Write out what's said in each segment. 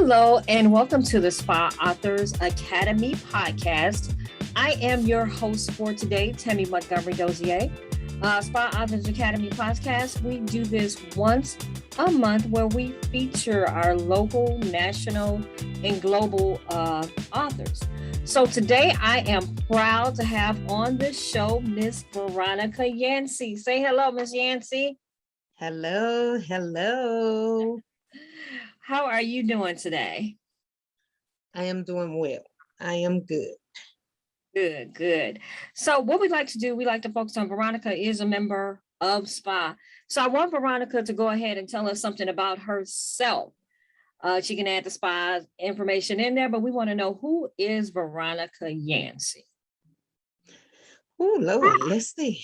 Hello, and welcome to the SPAA Authors Academy podcast. I am your host for today, Tammy Montgomery Dozier. SPAA Authors Academy podcast, we do this once a month where we feature our local, national, and global authors. So today I am proud to have on the show Miss Veronica Yancy. Say hello, Miss Yancy. Hello. How are you doing today? I am doing well. I am good. Good. So what we like to do, we like to focus on Veronica is a member of SPAA. So I want Veronica to go ahead and tell us something about herself. She can add the SPAA information in there, but we want to know, who is Veronica Yancy? Oh, Lord, let's see.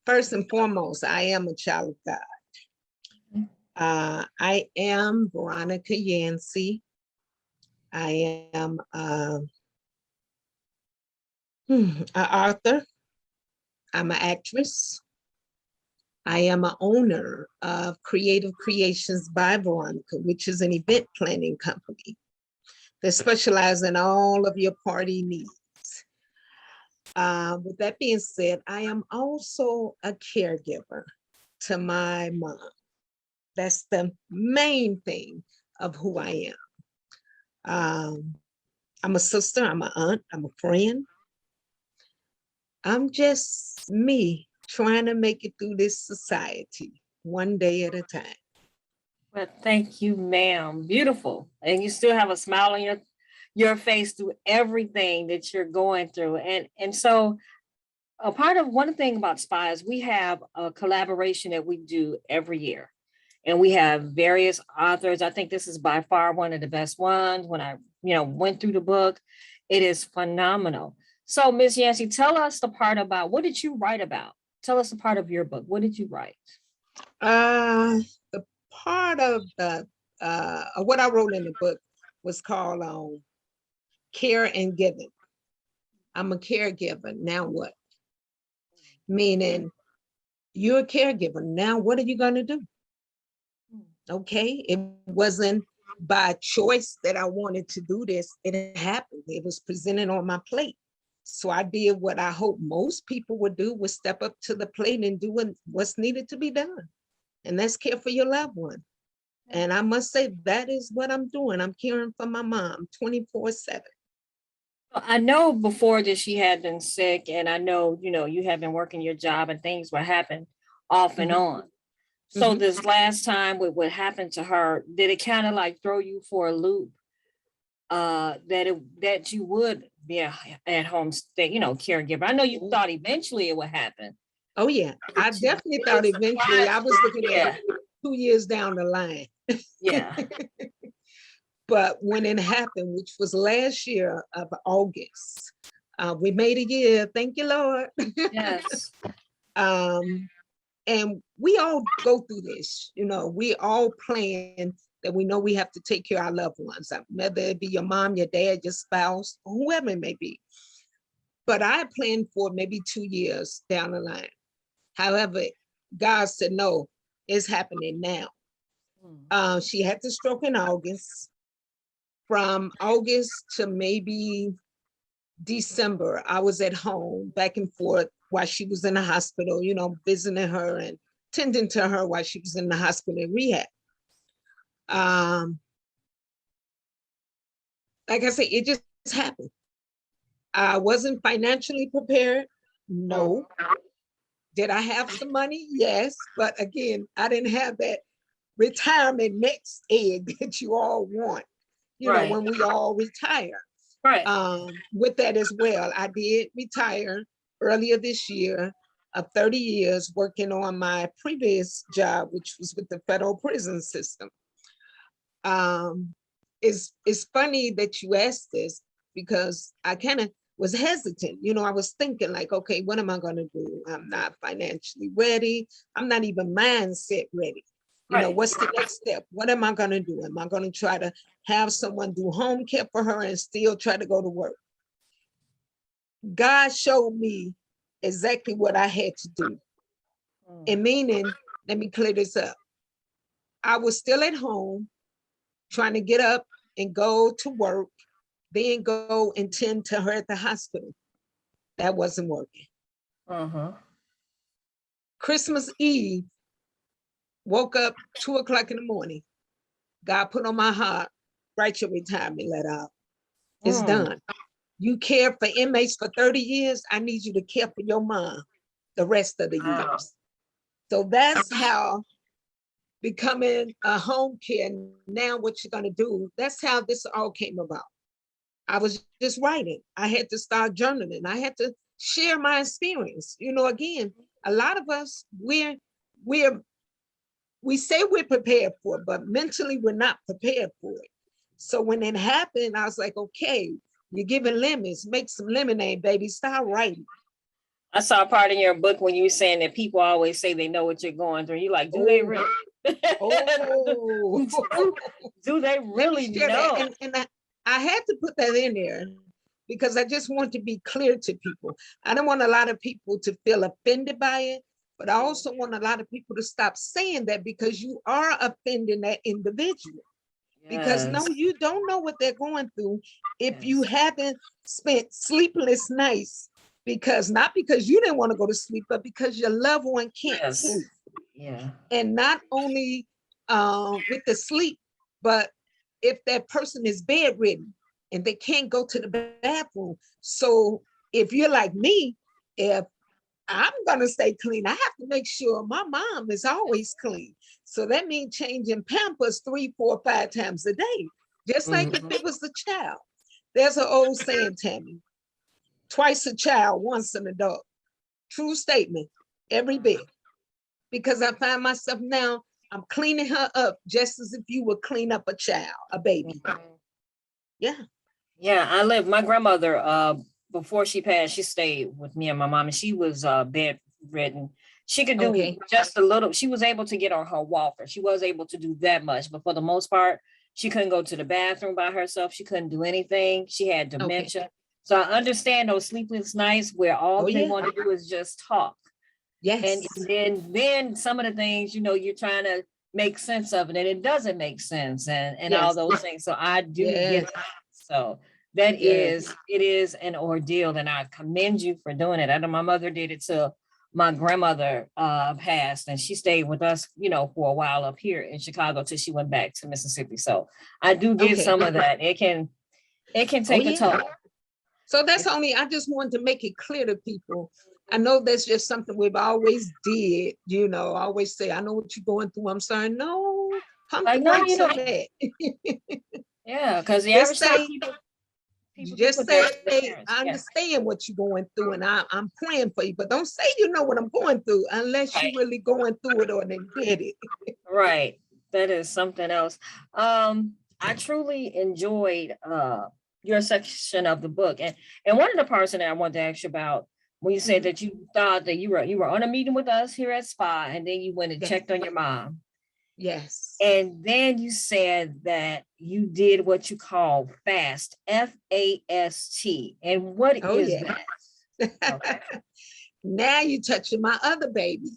First and foremost, I am a child of God. I am Veronica Yancy. I am an author. I'm an actress. I am an owner of Creative Creations by Veronica, which is an event planning company that specializes in all of your party needs. With that being said, I am also a caregiver to my mom. That's the main thing of who I am. I'm a sister, I'm an aunt, I'm a friend. I'm just me trying to make it through this society one day at a time. Well, thank you, ma'am. Beautiful. And you still have a smile on your face through everything that you're going through. And so a part of one thing about SPAA is we have a collaboration that we do every year. And we have various authors. I think this is by far one of the best ones. When I, went through the book, it is phenomenal. So, Ms. Yancy, tell us the part about, what did you write about? Tell us the part of your book. What did you write? The part of what I wrote in the book was called Care and Giving. I'm a caregiver. Now what? Meaning, you're a caregiver. Now what are you going to do? Okay, it wasn't by choice that I wanted to do this. It happened. It was presented on my plate. So I did what I hope most people would do, was step up to the plate and do what's needed to be done. And that's care for your loved one. And I must say, that is what I'm doing. I'm caring for my mom 24/7. I know before that she had been sick, and I know, you have been working your job and things would happen off and on. So this last time with what happened to her, did it kind of like throw you for a loop? That you would be at home caregiver. I know you thought eventually it would happen. Oh yeah, I definitely thought eventually. I was looking at 2 years down the line. Yeah. But when it happened, which was last year of August, we made a year. Thank you, Lord. Yes. And we all go through this, we all plan that we know we have to take care of our loved ones, whether it be your mom, your dad, your spouse, or whoever it may be. But I planned for maybe 2 years down the line. However, God said, no, it's happening now. She had the stroke in August. From August to maybe December, I was at home back and forth while she was in the hospital, visiting her and tending to her while she was in the hospital in rehab. Like I said, it just happened. I wasn't financially prepared. No. Did I have some money? Yes. But again, I didn't have that retirement next egg that you all want, Right. when we all retire. Right. With that as well, I did retire earlier this year of 30 years working on my previous job, which was with the federal prison system. It's funny that you asked this, because I kind of was hesitant. I was thinking like, okay, what am I going to do? I'm not financially ready. I'm not even mindset ready. What's the next step? What am I going to do? Am I going to try to have someone do home care for her and still try to go to work? God showed me exactly what I had to do. And meaning, let me clear this up. I was still at home trying to get up and go to work, then go and tend to her at the hospital. That wasn't working. Uh-huh. Christmas Eve, woke up 2 o'clock in the morning. God put on my heart, write your retirement letter out. It's done. You care for inmates for 30 years. I need you to care for your mom the rest of the Wow. years. So that's how becoming a home care, now what you're gonna do, that's how this all came about. I was just writing. I had to start journaling. I had to share my experience. You know, again, a lot of us, we say we're prepared for it, but mentally we're not prepared for it. So when it happened, I was like, okay, you're giving lemons, make some lemonade, baby. Start writing. I saw a part in your book when you were saying that people always say they know what you're going through. You like, do they really? Oh, do they let me really share know? that. And I had to put that in there because I just want to be clear to people. I don't want a lot of people to feel offended by it, but I also want a lot of people to stop saying that, because you are offending that individual. Because no, Yes. you don't know what they're going through if you Yes. haven't spent sleepless nights, because not because you didn't want to go to sleep, but because your loved one can't Yes. sleep. Yeah. And not only with the sleep, but if that person is bedridden and they can't go to the bathroom. So if you're like me, if I'm gonna stay clean, I have to make sure my mom is always clean. So that means changing Pampers 3, 4, 5 times a day, just like if it was the child. There's an old saying, Tammy, twice a child, once an adult. True statement, every bit. Because I find myself now, I'm cleaning her up just as if you would clean up a child, a baby. Yeah. Yeah, my grandmother, before she passed, she stayed with me and my mom, and she was bedridden. She could do Okay. just a little, she was able to get on her walker. She was able to do that much, but for the most part, she couldn't go to the bathroom by herself. She couldn't do anything. She had dementia. Okay. So I understand those sleepless nights where all Oh, they yeah. want to do is just talk. And Yes. then some of the things, you're trying to make sense of it, and it doesn't make sense, and all Yes. those things. So I do get Yes. that. So that Yes. it is an ordeal, and I commend you for doing it. I know my mother did it till my grandmother passed, and she stayed with us, for a while up here in Chicago till she went back to Mississippi. So I do get Okay. some of that. It can Oh, take a yeah. toll. So that's only, I just wanted to make it clear to people. I know that's just something we've always did, always say, I know what you're going through. I'm sorry. No, pump the Like, no, brakes on that. yeah, because the Just average say, time people do put their parents. I Yeah. understand what you're going through, and I'm praying for you, but don't say you know what I'm going through unless Right. you're really going through it or then did it. Right. That is something else. I truly enjoyed your section of the book. And one of the parts that I wanted to ask you about, when you said that you thought that you were on a meeting with us here at SPAA, and then you went and Yes. checked on your mom. Yes. And then you said that you did what you call FAST, FAST. And what Oh, is yeah. that? Okay. Now you're touching my other baby.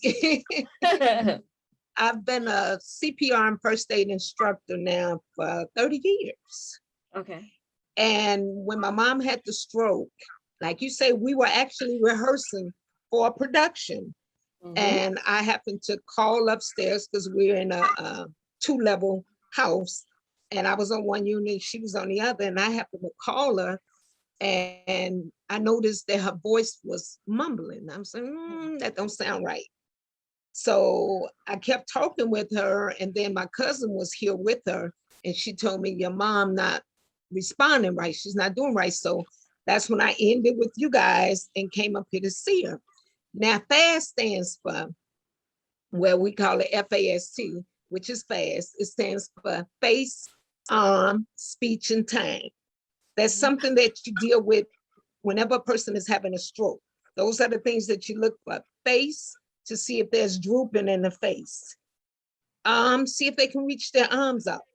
I've been a CPR and first aid instructor now for 30 years. Okay. And when my mom had the stroke, like you say, we were actually rehearsing for a production. Mhm. And I happened to call upstairs because we're in a 2-level house. And I was on one unit, she was on the other. And I happened to call her, and I noticed that her voice was mumbling. I'm saying, that don't sound right. So I kept talking with her, and then my cousin was here with her, and she told me, your mom not responding right. She's not doing right. So that's when I ended with you guys and came up here to see her. Now, FAST stands for, well, we call it FAST, which is FAST. It stands for face, arm, speech, and time. That's something that you deal with whenever a person is having a stroke. Those are the things that you look for. Face, to see if there's drooping in the face. See if they can reach their arms up.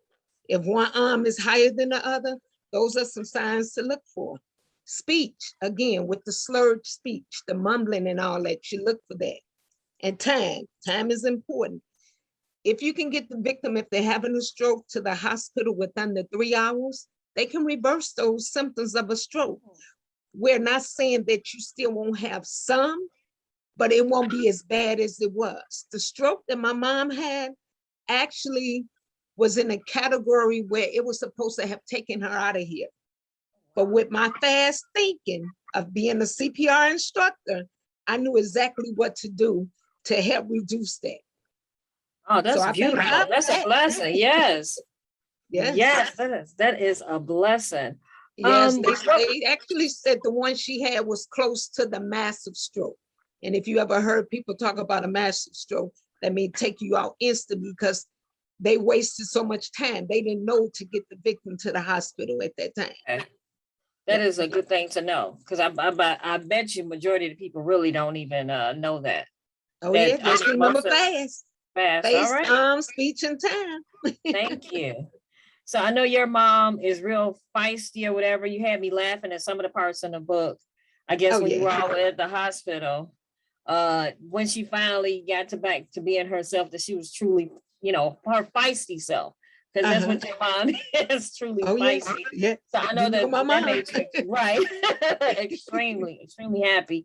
If one arm is higher than the other, those are some signs to look for. Speech, again, with the slurred speech, the mumbling and all that, you look for that. And time is important. if you can get the victim, if they're having a stroke, to the hospital within the 3 hours, they can reverse those symptoms of a stroke. We're not saying that you still won't have some, but it won't be as bad as it was. The stroke that my mom had actually was in a category where it was supposed to have taken her out of here. But with my fast thinking of being a CPR instructor, I knew exactly what to do to help reduce that. Oh, that's So I thank beautiful. God for That's a that. blessing. Yes. Yes. Yes, that is a blessing. Yes, What- they actually said the one she had was close to the massive stroke. And if you ever heard people talk about a massive stroke, that may take you out instantly because they wasted so much time. They didn't know to get the victim to the hospital at that time. okay. That Yeah. is a good thing to know, because I bet you majority of the people really don't even know that. Oh That yeah, just remember most of fast. fast. All right. Speech, and time. Thank you. So I know your mom is real feisty or whatever. You had me laughing at some of the parts in the book. I guess Oh when you were yeah. all at the hospital, when she finally got to back to being herself, that she was truly, her feisty self. Because that's what your mom is, truly Oh yeah. feisty. Yeah. So I know that my that mom. made you right, extremely, extremely happy.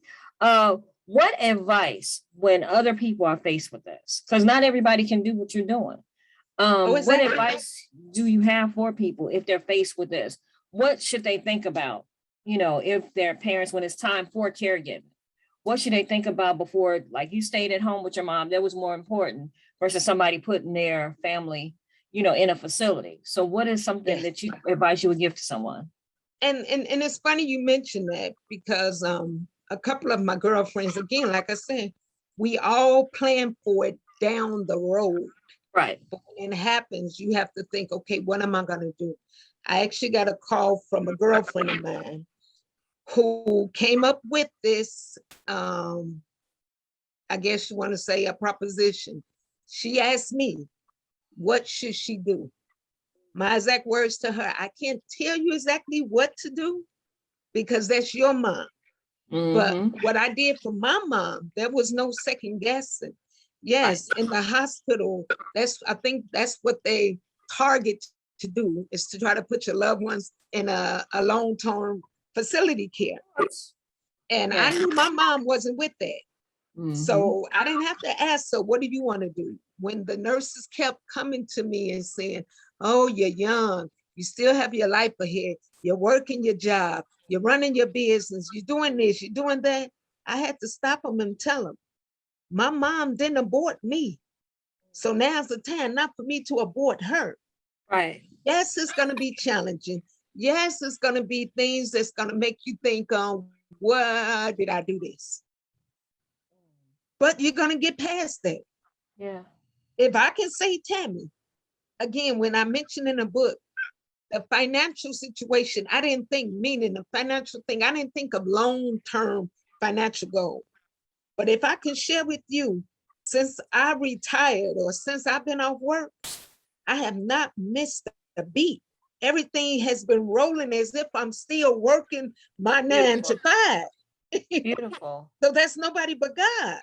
What advice when other people are faced with this? Because not everybody can do what you're doing. Oh, What exactly. advice do you have for people if they're faced with this? What should they think about? If their parents, when it's time for caregiving, what should they think about before, like you stayed at home with your mom, that was more important versus somebody putting their family, in a facility. So what is something Yes. that you advise you would give to someone? And it's funny you mentioned that because a couple of my girlfriends, again, like I said, we all plan for it down the road. Right. But when it happens, you have to think, okay, what am I going to do? I actually got a call from a girlfriend of mine who came up with this, I guess you want to say a proposition. She asked me, what should she do? My exact words to her, I can't tell you exactly what to do because that's your mom. But what I did for my mom, there was no second guessing. Yes, in the hospital, I think that's what they target to do, is to try to put your loved ones in a long-term facility care. And I knew my mom wasn't with that. So I didn't have to ask her, what do you want to do? When the nurses kept coming to me and saying, oh, you're young, you still have your life ahead, you're working your job, you're running your business, you're doing this, you're doing that, I had to stop them and tell them, my mom didn't abort me. So now's the time not for me to abort her. Right. Yes, it's going to be challenging. Yes, it's going to be things that's going to make you think, why did I do this? But you're going to get past that. Yeah. If I can say, Tammy, again, when I mentioned in the book, the financial situation, I didn't think, meaning the financial thing, I didn't think of long-term financial goal. But if I can share with you, since I retired or since I've been off work, I have not missed a beat. Everything has been rolling as if I'm still working my 9 to 5. Beautiful. So that's nobody but God.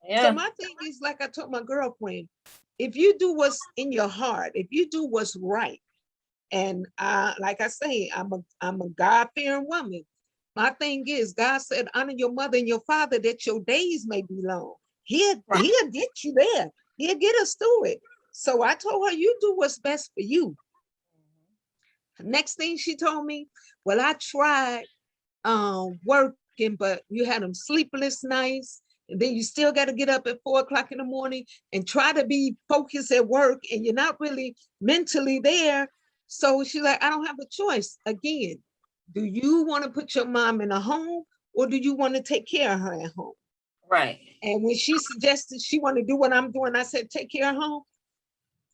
Yeah. So my thing is, like I told my girlfriend, if you do what's in your heart, if you do what's right, and like I say, I'm a God-fearing woman. My thing is, God said, honor your mother and your father that your days may be long. He'll get you there. He'll get us through it. So I told her, you do what's best for you. Next thing she told me, well, I tried working, but you had them sleepless nights. And then you still got to get up at 4 o'clock in the morning and try to be focused at work, and you're not really mentally there. So she's like, I don't have a choice. Again, do you want to put your mom in a home, or do you want to take care of her at home? Right. And when she suggested she wanted to do what I'm doing, I said, take care of home.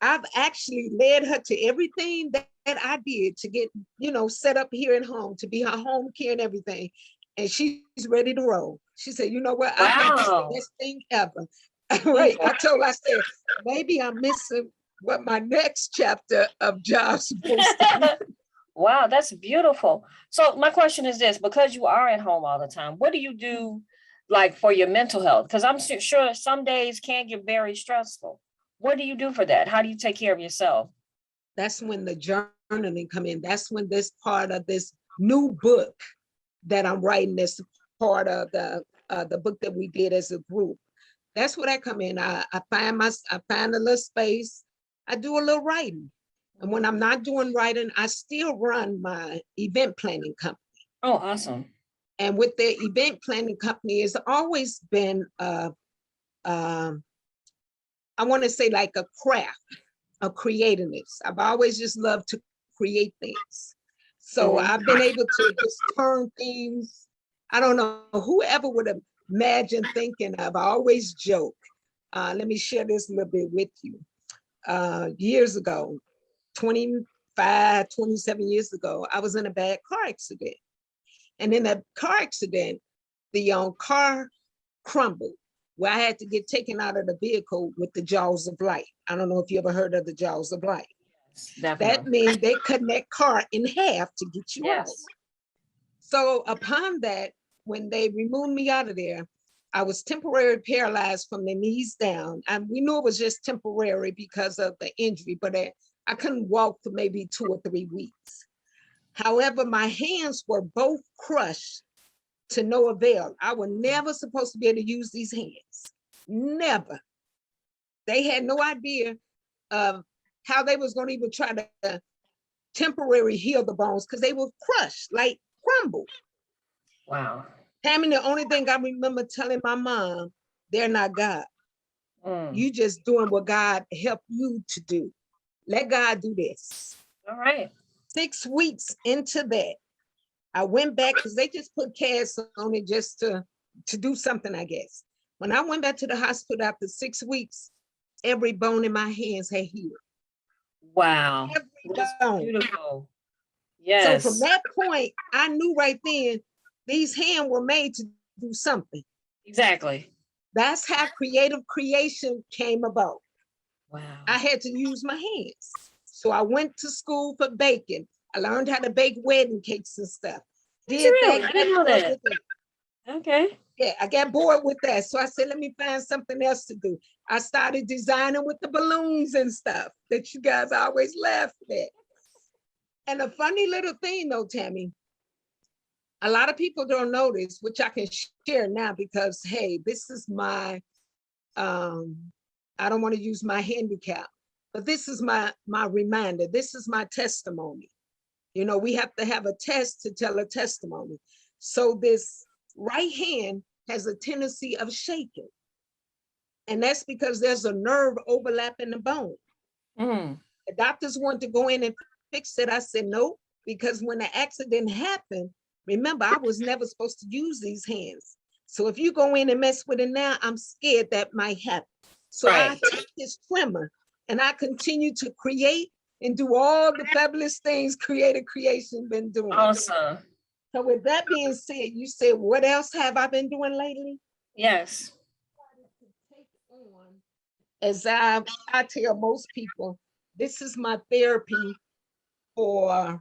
I've actually led her to everything that I did to get, set up here at home, to be her home care and everything. And she's ready to roll. She said, you know what? I think it's the best thing ever. Right. I told her, I said, maybe I'm missing what my next chapter of job's supposed to be. Wow, that's beautiful. So my question is this, because you are at home all the time, what do you do like for your mental health? Because I'm sure some days can get very stressful. what do you do for that? How do you take care of yourself? That's when the journaling come in. That's when this part of this new book that I'm writing, this part of the book that we did as a group. That's where I come in. I find a little space. I do a little writing. And when I'm not doing writing, I still run my event planning company. Oh, awesome. And with the event planning company, it's always been, I want to say like a craft, a creativeness. I've always just loved to create things. So I've been able to just turn things, I don't know, whoever would have imagined thinking of, I always joke. Let me share this a little bit with you. Years ago, 25, 27 years ago, I was in a bad car accident. And in that car accident, the car crumbled, where I had to get taken out of the vehicle with the jaws of light. I don't know if you ever heard of the jaws of light. Definitely. That means they cut that car in half to get you out. Yes. So upon that, when they removed me out of there, I was temporarily paralyzed from the knees down. And we knew it was just temporary because of the injury, but I couldn't walk for maybe 2 or 3 weeks. However, my hands were both crushed to no avail. I was never supposed to be able to use these hands. Never. They had no idea of how they was going to even try to temporarily heal the bones because they were crushed, like crumbled. Wow. Tammy, the only thing I remember telling my mom, they're not God. You just doing what God helped you to do. Let God do this. All right. 6 weeks into that, I went back because they just put cast on it just to do something, I guess. When I went back to the hospital after 6 weeks, every bone in my hands had healed. Wow. Every That's bone. beautiful. So Yes. from that point, I knew right then, these hands were made to do something. Exactly. That's how creative creation came about. Wow. I had to use my hands. So I went to school for baking. I learned how to bake wedding cakes and stuff. Did you really? That. I didn't know that. Okay. Yeah, I got bored with that. So I said, let me find something else to do. I started designing with the balloons and stuff that you guys always laugh at. And a funny little thing though, Tammy, a lot of people don't know this, which I can share now because, hey, this is my, I don't want to use my handicap, but this is my reminder. This is my testimony. You know, we have to have a test to tell a testimony. So this right hand has a tendency of shaking. And that's because there's a nerve overlapping the bone. The doctors want to go in and fix it. I said, no, because when the accident happened, remember, I was never supposed to use these hands. So if you go in and mess with it now, I'm scared that might happen. So I take this trimmer and I continue to create and do all the fabulous things creative creation been doing. Awesome. So with that being said, you said, what else have I been doing lately? Yes. As I tell most people, this is my therapy for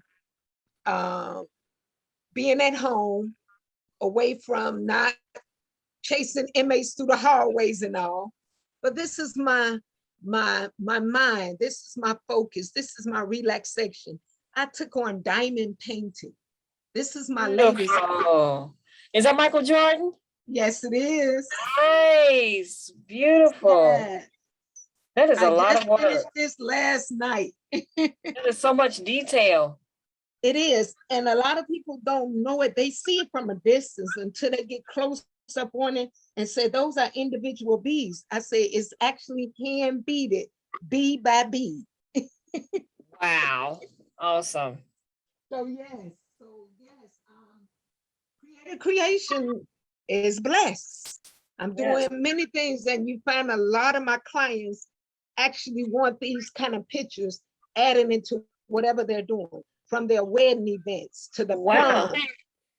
being at home, away from not chasing inmates through the hallways and all. But this is my mind. This is my focus. This is my relaxation. I took on diamond painting. This is my latest. Oh, is that Michael Jordan? Yes, it is. Nice. Beautiful. Yeah. That is a lot of work. I finished this last night. That is so much detail. It is. And a lot of people don't know it. They see it from a distance until they get close up on it and say, those are individual bees. I say, it's actually hand beaded, bee by bee. Wow. Awesome. So yes, creative creation is blessed. I'm doing many things, and you find a lot of my clients actually want these kind of pictures added into whatever they're doing, from their wedding events to the prom.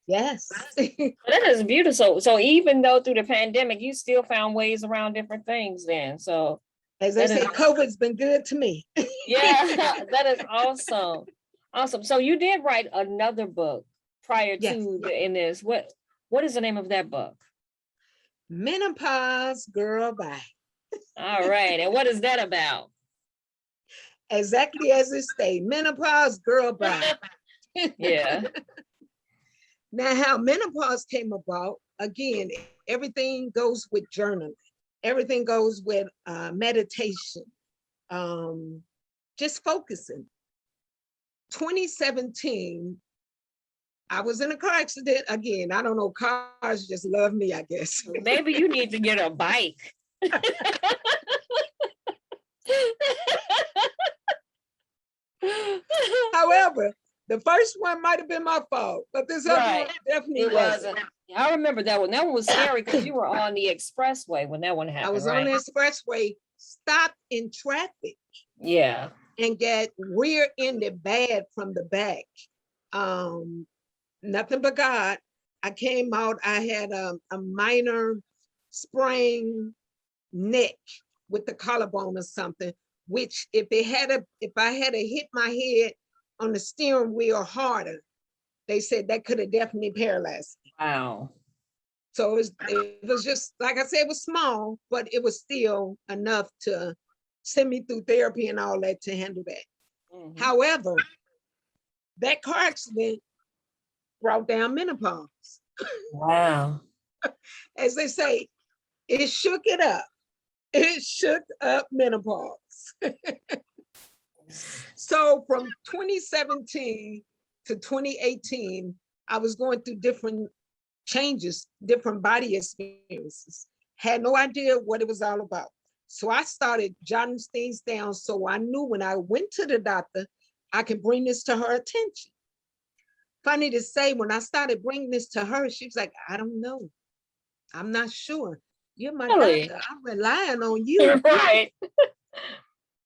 Yes. That is beautiful. So even though through the pandemic, you still found ways around different things then. So as I say, COVID's been good to me. Yeah, that is awesome. Awesome. So you did write another book prior to in this. What is the name of that book? Menopause Girl Bye. All right. And what is that about? Exactly as it states, menopause, girl, bye. Yeah. Now, how menopause came about, again, everything goes with journaling. Everything goes with meditation, just focusing. 2017, I was in a car accident again. I don't know, cars just love me, I guess. Maybe you need to get a bike. However, the first one might have been my fault, but this other one Right. definitely It wasn't. wasn't. I remember that one. That one was scary because you were on the expressway when that one I happened, was on right? the expressway, stopped in traffic, Yeah. and get rear-ended bad from the back. Nothing but God. I came out, I had a minor sprain neck with the collarbone or something, which if I had hit my head on the steering wheel harder, they said that could have definitely paralyzed me. Wow. So it was just, like I said, it was small, but it was still enough to send me through therapy and all that to handle that. Mhm. However, that car accident brought down menopause. Wow. As they say, it shook it up. It shook up menopause. So from 2017 to 2018, I was going through different changes, different body experiences. Had no idea what it was all about. So I started jotting things down so I knew when I went to the doctor, I could bring this to her attention. Funny to say, when I started bringing this to her, she was like, I don't know. I'm not sure. You're my Really? doctor. I'm relying on you. Right.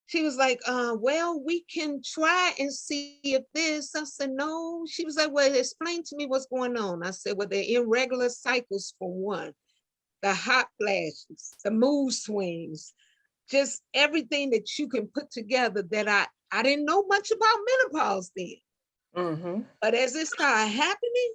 She was like, well, we can try and see if this. I said, no. She was like, well, explain to me what's going on. I said, well, they're irregular cycles for one, the hot flashes, the mood swings, just everything that you can put together that I didn't know much about menopause then. Mm-hmm. But as it started happening,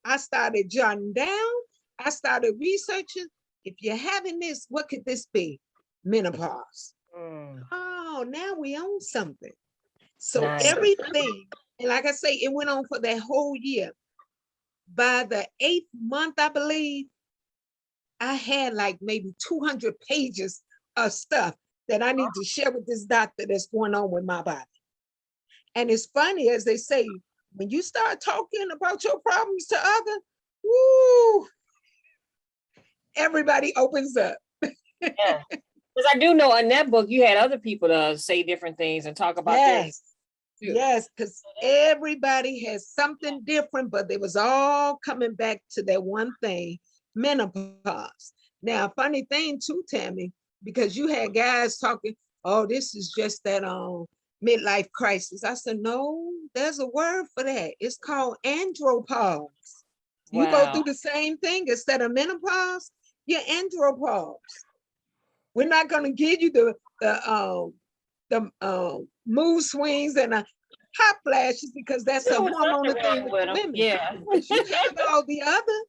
I started jotting down. I started researching. If you're having this, what could this be? Menopause. Mm. Oh, now we own something. So Nice. everything, and like I say, it went on for that whole year. By the 8th month, I believe, I had like maybe 200 pages of stuff that I need to share with this doctor that's going on with my body. And it's funny, as they say, when you start talking about your problems to others, woo, everybody opens up. Yeah. Because I do know in that book you had other people to say different things and talk about their Yes, too. yes, because everybody has something different, but they was all coming back to that one thing, menopause. Now, funny thing too, Tammy, because you had guys talking, oh, this is just that midlife crisis. I said, no, there's a word for that. It's called andropause. You go Wow. through the same thing instead of menopause, you're andropause. We're not going to give you the mood swings and hot flashes because that's a There was hormonal something thing wrong with with the them. women. Yeah. But you have all the other.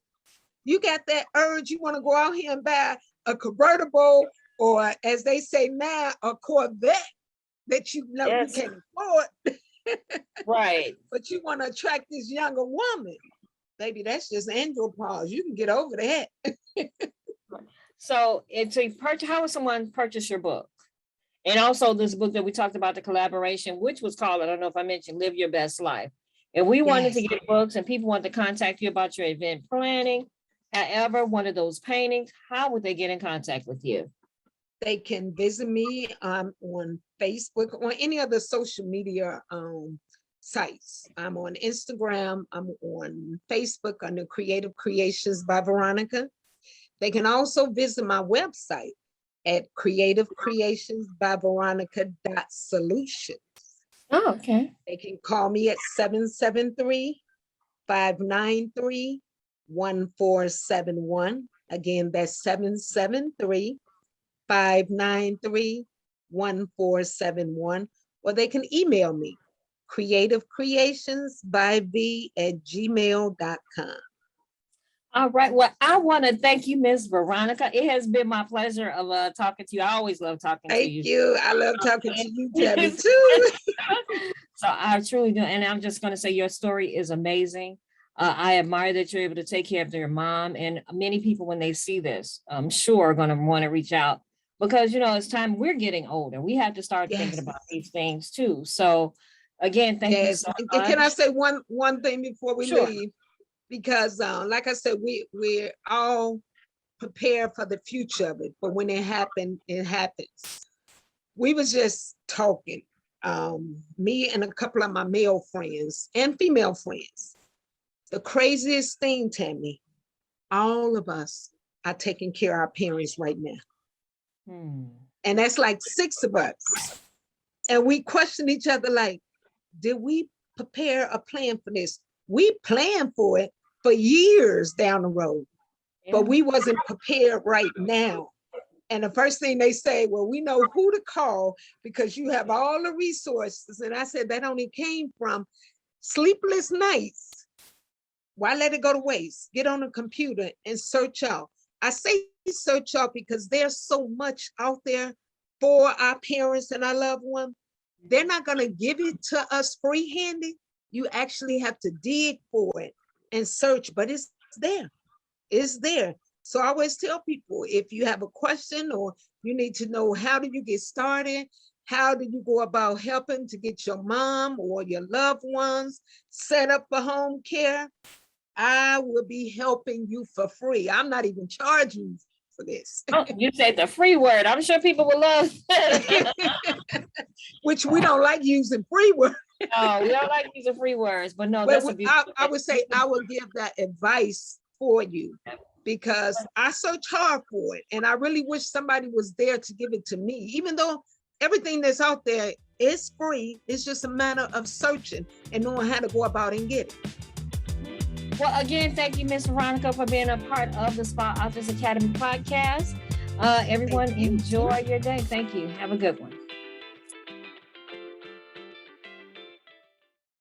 You got that urge. You want to go out here and buy a convertible, or as they say now, a Corvette that you know you Yes. can't afford, Right. but you want to attract this younger woman. Baby, that's just andropause. You can get over that. So it's a purchase. How would someone purchase your book? And also this book that we talked about, the collaboration, which was called, I don't know if I mentioned, Live Your Best Life. And we wanted to Yes. get books and people wanted to contact you about your event planning. However, one of those paintings, how would they get in contact with you? They can visit me on Facebook or any other social media sites. I'm on Instagram. I'm on Facebook under Creative Creations by Veronica. They can also visit my website at creativecreationsbyveronica.solutions. Oh, okay. They can call me at 773-593-1471. Again, that's 773-593-1471. Or they can email me, creativecreationsbyv@gmail.com. All right. Well, I want to thank you, Miss Veronica. It has been my pleasure of talking to you. I always love talking to Thank you. you. I love talking to you, Debbie, too. So I truly do. And I'm just going to say your story is amazing. I admire that you're able to take care of your mom. And many people, when they see this, I'm sure are going to want to reach out because, it's time we're getting older. We have to start thinking Yes. about these things too. So again, thank you Yes. so And much. can I say one thing before we Sure. leave? Because like I said, we're all prepared for the future of it, but when it happens, it happens. We was just talking, me and a couple of my male friends and female friends. The craziest thing, Tammy, all of us are taking care of our parents right now. And that's like 6 of us. And we question each other like, did we prepare a plan for this? We planned for it for years down the road, but we wasn't prepared right now. And the first thing they say, well, we know who to call because you have all the resources. And I said, that only came from sleepless nights. Why let it go to waste? Get on a computer and search out. I say search out because there's so much out there for our parents and our loved ones. They're not going to give it to us free-handed. You actually have to dig for it and search, but it's there. It's there. So I always tell people, if you have a question or you need to know how do you get started, how do you go about helping to get your mom or your loved ones set up for home care, I will be helping you for free. I'm not even charging you for this. Oh, you said the free word. I'm sure people would love that. Which we don't like using free words. No, we don't like using free words, but no, But that's a beautiful. I would say I will give that advice for you because I search hard for it. And I really wish somebody was there to give it to me, even though everything that's out there is free. It's just a matter of searching and knowing how to go about and get it. Well, again, thank you, Miss Veronica, for being a part of the SPAA Authors Academy podcast. Everyone, enjoy your day. Thank you. Have a good one.